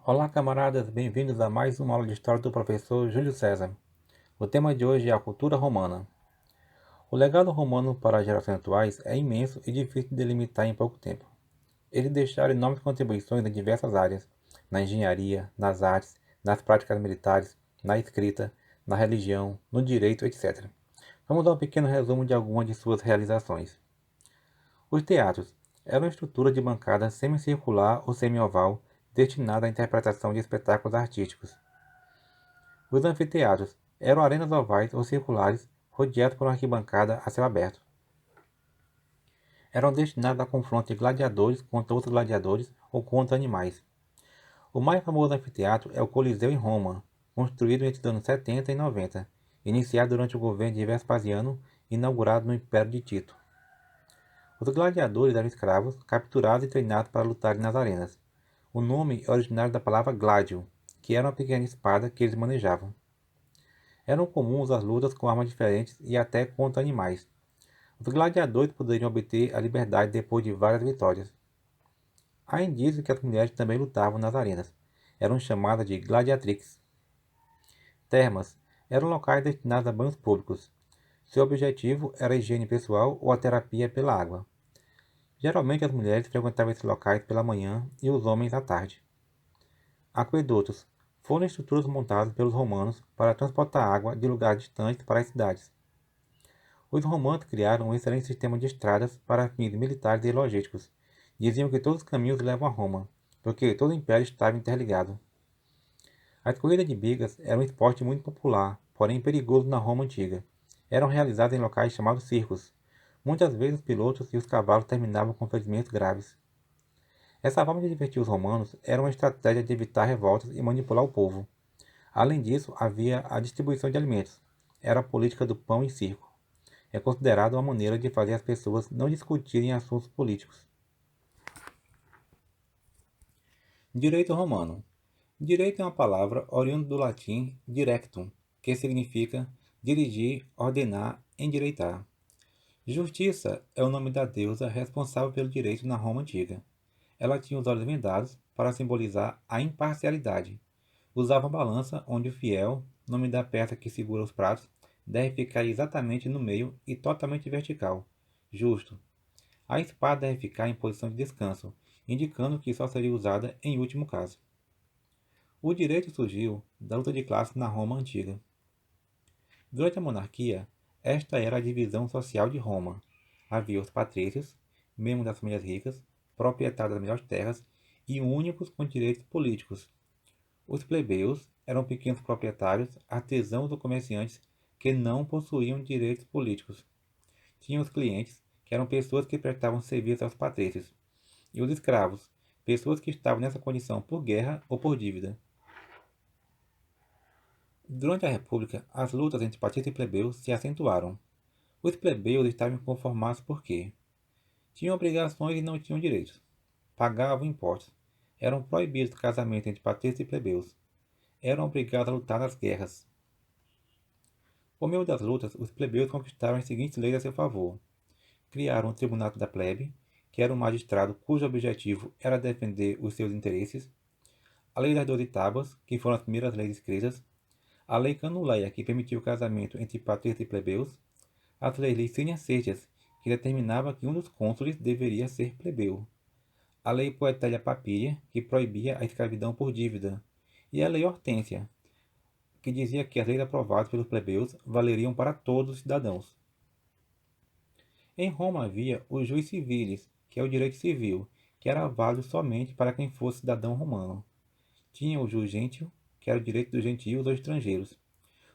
Olá, camaradas, bem-vindos a mais uma aula de História do professor Júlio César. O tema de hoje é a cultura romana. O legado romano para as gerações atuais é imenso e difícil de delimitar em pouco tempo. Eles deixaram enormes contribuições em diversas áreas, na engenharia, nas artes, nas práticas militares, na escrita, na religião, no direito, etc. Vamos dar um pequeno resumo de algumas de suas realizações. Os teatros eram estruturas de bancada semicircular ou semioval destinada à interpretação de espetáculos artísticos. Os anfiteatros eram arenas ovais ou circulares rodeadas por uma arquibancada a céu aberto. Eram destinados a confronto de gladiadores contra outros gladiadores ou contra animais. O mais famoso anfiteatro é o Coliseu em Roma, construído entre os anos 70 e 90, iniciado durante o governo de Vespasiano e inaugurado no Império de Tito. Os gladiadores eram escravos, capturados e treinados para lutarem nas arenas. O nome é originário da palavra gladio, que era uma pequena espada que eles manejavam. Eram comuns as lutas com armas diferentes e até contra animais. Os gladiadores poderiam obter a liberdade depois de várias vitórias. Há indícios que as mulheres também lutavam nas arenas. Eram chamadas de gladiatrix. Termas eram locais destinados a banhos públicos. Seu objetivo era a higiene pessoal ou a terapia pela água. Geralmente as mulheres frequentavam esses locais pela manhã e os homens à tarde. Aquedutos foram estruturas montadas pelos romanos para transportar água de lugares distantes para as cidades. Os romanos criaram um excelente sistema de estradas para fins militares e logísticos. Diziam que todos os caminhos levam a Roma, porque todo o império estava interligado. As corridas de bigas eram um esporte muito popular, porém perigoso na Roma antiga. Eram realizadas em locais chamados circos. Muitas vezes os pilotos e os cavalos terminavam com ferimentos graves. Essa forma de divertir os romanos era uma estratégia de evitar revoltas e manipular o povo. Além disso, havia a distribuição de alimentos. Era a política do pão e circo. É considerado uma maneira de fazer as pessoas não discutirem assuntos políticos. Direito romano. Direito é uma palavra oriunda do latim directum, que significa dirigir, ordenar, endireitar. Justiça é o nome da deusa responsável pelo direito na Roma antiga. Ela tinha os olhos vendados para simbolizar a imparcialidade. Usava balança onde o fiel, nome da peça que segura os pratos, deve ficar exatamente no meio e totalmente vertical. Justo. A espada deve ficar em posição de descanso, indicando que só seria usada em último caso. O direito surgiu da luta de classes na Roma antiga. Durante a monarquia, esta era a divisão social de Roma. Havia os patrícios, membros das famílias ricas, proprietários das melhores terras e únicos com direitos políticos. Os plebeus eram pequenos proprietários, artesãos ou comerciantes que não possuíam direitos políticos. Tinha os clientes, que eram pessoas que prestavam serviço aos patrícios, e os escravos, pessoas que estavam nessa condição por guerra ou por dívida. Durante a República, as lutas entre patrícios e plebeus se acentuaram. Os plebeus estavam inconformados porque tinham obrigações e não tinham direitos. Pagavam impostos. Eram proibidos casamentos entre patrícios e plebeus. Eram obrigados a lutar nas guerras. Por meio das lutas, os plebeus conquistaram as seguintes leis a seu favor. Criaram o Tribunato da Plebe, que era um magistrado cujo objetivo era defender os seus interesses, a Lei das Doze Tábuas, que foram as primeiras leis escritas, a Lei Canuleia, que permitia o casamento entre patrícios e plebeus, as leis Licínias Sextias, que determinava que um dos cônsules deveria ser plebeu, a Lei Poetélia Papíria, que proibia a escravidão por dívida, e a Lei Hortência, que dizia que as leis aprovadas pelos plebeus valeriam para todos os cidadãos. Em Roma havia o jus civilis, que é o direito civil, que era válido somente para quem fosse cidadão romano. Tinha o jus gentio, que era o direito dos gentios ou estrangeiros.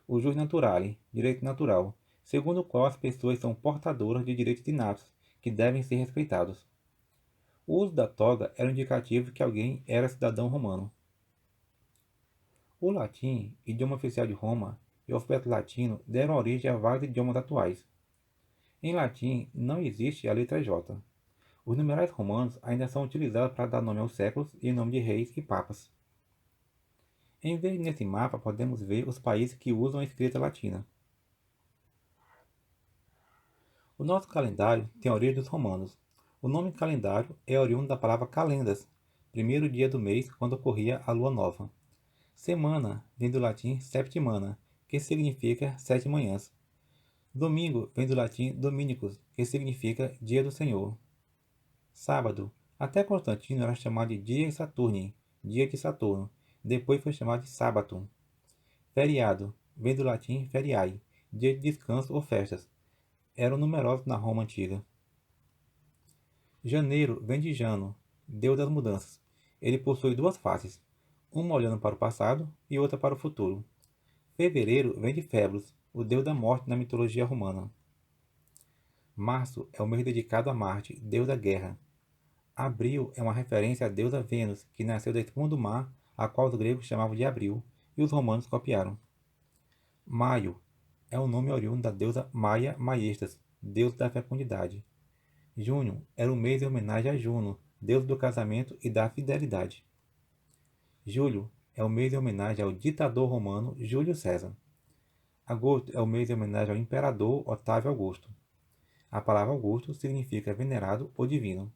O jus naturale, direito natural, segundo o qual as pessoas são portadoras de direitos inatos, que devem ser respeitados. O uso da toga era um indicativo que alguém era cidadão romano. O latim, idioma oficial de Roma, e o alfabeto latino deram origem a vários idiomas atuais. Em latim, não existe a letra J. Os numerais romanos ainda são utilizados para dar nome aos séculos e nome de reis e papas. Em vez nesse mapa, podemos ver os países que usam a escrita latina. O nosso calendário tem origem dos romanos. O nome calendário é oriundo da palavra calendas, primeiro dia do mês, quando ocorria a lua nova. Semana vem do latim septimana, que significa 7 manhãs. Domingo vem do latim dominicus, que significa dia do Senhor. Sábado, até Constantino era chamado de dia Saturni, dia de Saturno. Depois foi chamado de Sabatum. Feriado, vem do latim feriae, dia de descanso ou festas. Eram numerosos na Roma antiga. Janeiro vem de Jano, deus das mudanças. Ele possui duas faces, uma olhando para o passado e outra para o futuro. Fevereiro vem de Febros, o deus da morte na mitologia romana. Março é o mês dedicado a Marte, deus da guerra. Abril é uma referência à deusa Vênus, que nasceu da espuma do mar, a qual os gregos chamavam de Abril, e os romanos copiaram. Maio é o nome oriundo da deusa Maia Maiestas, deus da fecundidade. Junho era o mês em homenagem a Juno, deus do casamento e da fidelidade. Julho é o mês em homenagem ao ditador romano Júlio César. Agosto é o mês em homenagem ao imperador Otávio Augusto. A palavra Augusto significa venerado ou divino.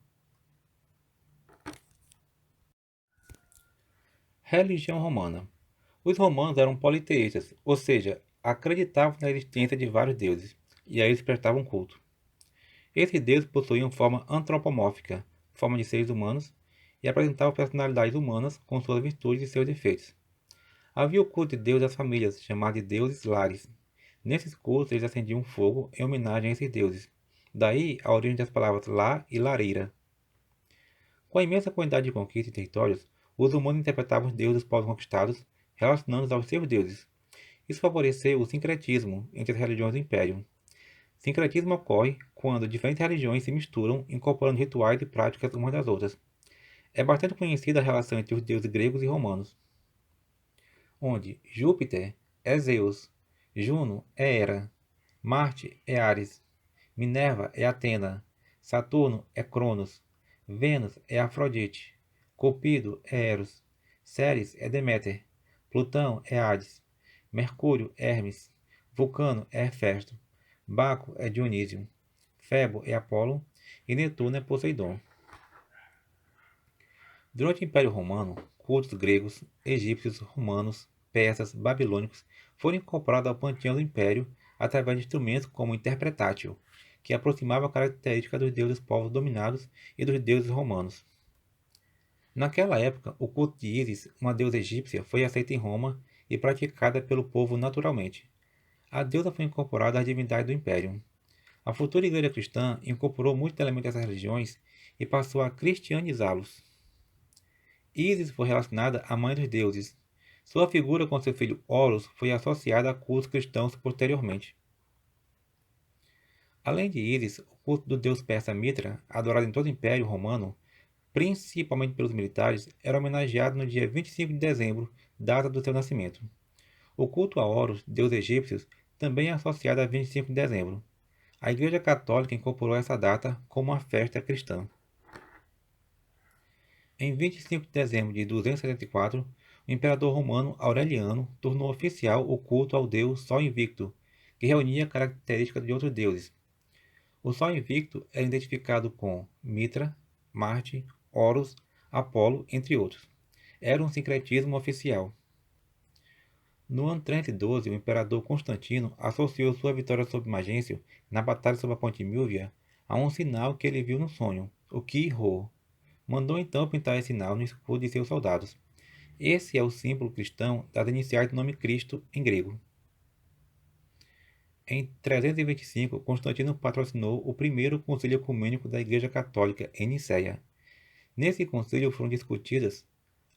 Religião romana. Os romanos eram politeístas, ou seja, acreditavam na existência de vários deuses, e a eles prestavam culto. Esses deuses possuíam forma antropomórfica, forma de seres humanos, e apresentavam personalidades humanas com suas virtudes e seus defeitos. Havia o culto de Deus das famílias, chamado de deuses lares. Nesses cultos eles acendiam fogo em homenagem a esses deuses. Daí a origem das palavras lá e lareira. Com a imensa quantidade de conquistas e territórios, os humanos interpretavam os deuses dos povos conquistados, relacionando-os aos seus deuses. Isso favoreceu o sincretismo entre as religiões do Império. Sincretismo ocorre quando diferentes religiões se misturam, incorporando rituais e práticas umas das outras. É bastante conhecida a relação entre os deuses gregos e romanos, onde Júpiter é Zeus, Juno é Hera, Marte é Ares, Minerva é Atena, Saturno é Cronos, Vênus é Afrodite, Cupido é Eros, Ceres é Deméter, Plutão é Hades, Mercúrio é Hermes, Vulcano é Hefesto, Baco é Dionísio, Febo é Apolo e Netuno é Poseidon. Durante o Império Romano, cultos gregos, egípcios, romanos, persas, babilônicos foram incorporados ao panteão do Império através de instrumentos como o interpretátil, que aproximava a característica dos deuses povos dominados e dos deuses romanos. Naquela época, o culto de Ísis, uma deusa egípcia, foi aceito em Roma e praticada pelo povo naturalmente. A deusa foi incorporada às divindades do Império. A futura igreja cristã incorporou muitos elementos dessas religiões e passou a cristianizá-los. Ísis foi relacionada à mãe dos deuses. Sua figura com seu filho Horus foi associada a cultos cristãos posteriormente. Além de Ísis, o culto do deus persa Mitra, adorado em todo o Império Romano, principalmente pelos militares, era homenageado no dia 25 de dezembro, data do seu nascimento. O culto a Horus, deus egípcio, também é associado a 25 de dezembro. A Igreja Católica incorporou essa data como uma festa cristã. Em 25 de dezembro de 274, o imperador romano Aureliano tornou oficial o culto ao deus Sol Invicto, que reunia características de outros deuses. O Sol Invicto era identificado com Mitra, Marte, Horus, Apolo, entre outros. Era um sincretismo oficial. No ano 312, o imperador Constantino associou sua vitória sobre Magêncio na batalha sobre a ponte Milvia a um sinal que ele viu no sonho, o Ki-Rho. Mandou então pintar esse sinal no escudo de seus soldados. Esse é o símbolo cristão das iniciais do nome Cristo em grego. Em 325, Constantino patrocinou o primeiro concílio ecumênico da Igreja Católica em Nicéia. Nesse concílio foram discutidas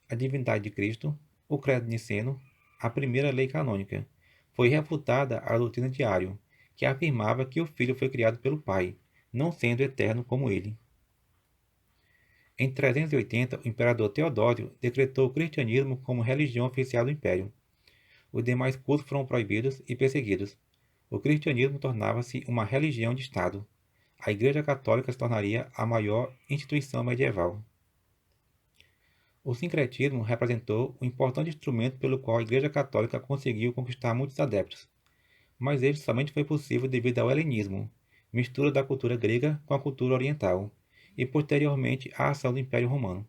a divindade de Cristo, o credo niceno, a primeira lei canônica. Foi refutada a doutrina de Ário, que afirmava que o Filho foi criado pelo Pai, não sendo eterno como ele. Em 380, o imperador Teodósio decretou o cristianismo como religião oficial do império. Os demais cultos foram proibidos e perseguidos. O cristianismo tornava-se uma religião de Estado. A Igreja Católica se tornaria a maior instituição medieval. O sincretismo representou um importante instrumento pelo qual a Igreja Católica conseguiu conquistar muitos adeptos, mas ele somente foi possível devido ao helenismo, mistura da cultura grega com a cultura oriental, e posteriormente à ação do Império Romano.